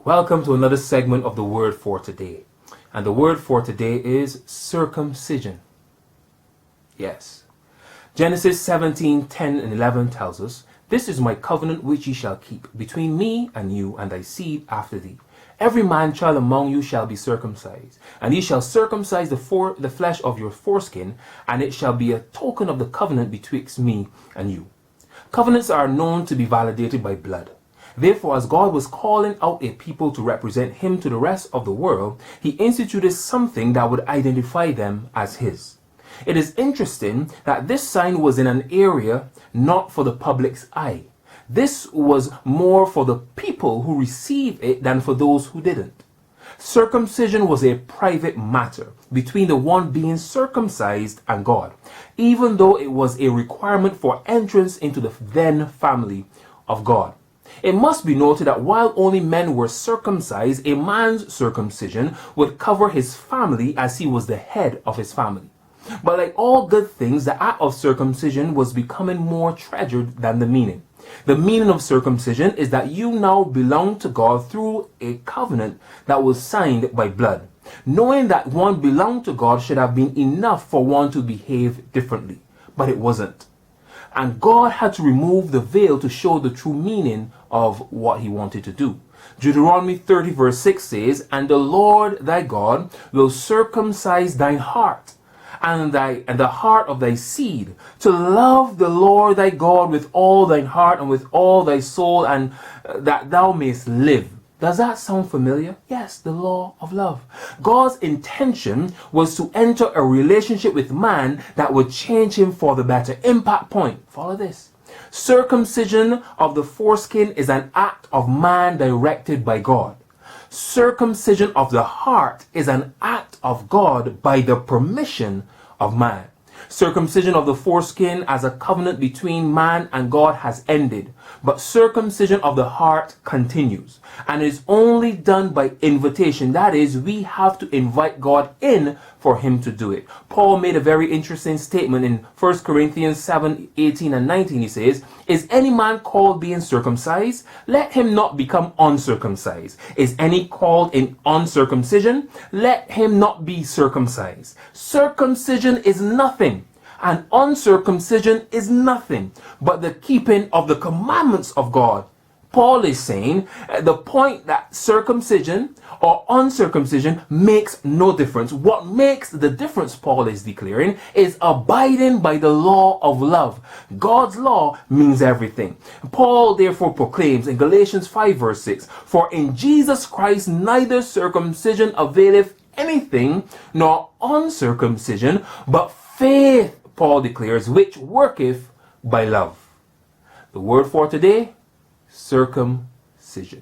Welcome to another segment of the word for today. And the word for today is circumcision. Yes. Genesis 17:10 and 11 tells us, "This is my covenant which ye shall keep between me and you and thy seed after thee. Every man child among you shall be circumcised, and ye shall circumcise the flesh of your foreskin, and it shall be a token of the covenant betwixt me and you." Covenants are known to be validated by blood. Therefore, as God was calling out a people to represent him to the rest of the world, he instituted something that would identify them as his. It is interesting that this sign was in an area not for the public's eye. This was more for the people who received it than for those who didn't. Circumcision was a private matter between the one being circumcised and God, even though it was a requirement for entrance into the then family of God. It must be noted that while only men were circumcised, a man's circumcision would cover his family as he was the head of his family. But like all good things, the act of circumcision was becoming more treasured than the meaning. The meaning of circumcision is that you now belong to God through a covenant that was signed by blood. Knowing that one belonged to God should have been enough for one to behave differently, but it wasn't. And God had to remove the veil to show the true meaning of what he wanted to do. Deuteronomy 30 verse 6 says, "And the Lord thy God will circumcise thine heart and the heart of thy seed, to love the Lord thy God with all thine heart and with all thy soul, and that thou mayest live." Does that sound familiar? Yes, the law of love. God's intention was to enter a relationship with man that would change him for the better. Impact point. Follow this. Circumcision of the foreskin is an act of man directed by God. Circumcision of the heart is an act of God by the permission of man. Circumcision of the foreskin as a covenant between man and God has ended, but circumcision of the heart continues and is only done by invitation. That is, we have to invite God in for him to do it. Paul made a very interesting statement in 1 Corinthians 7:18 and 19. He says, "Is any man called being circumcised? Let him not become uncircumcised. Is any called in uncircumcision? Let him not be circumcised." Circumcision is nothing, and uncircumcision is nothing but the keeping of the commandments of God. Paul is saying the point that circumcision or uncircumcision makes no difference. What makes the difference, Paul is declaring, is abiding by the law of love. God's law means everything. Paul therefore proclaims in Galatians 5 verse 6, "For in Jesus Christ neither circumcision availeth anything, nor uncircumcision, but faith," Paul declares, "which worketh by love." The word for today, circumcision.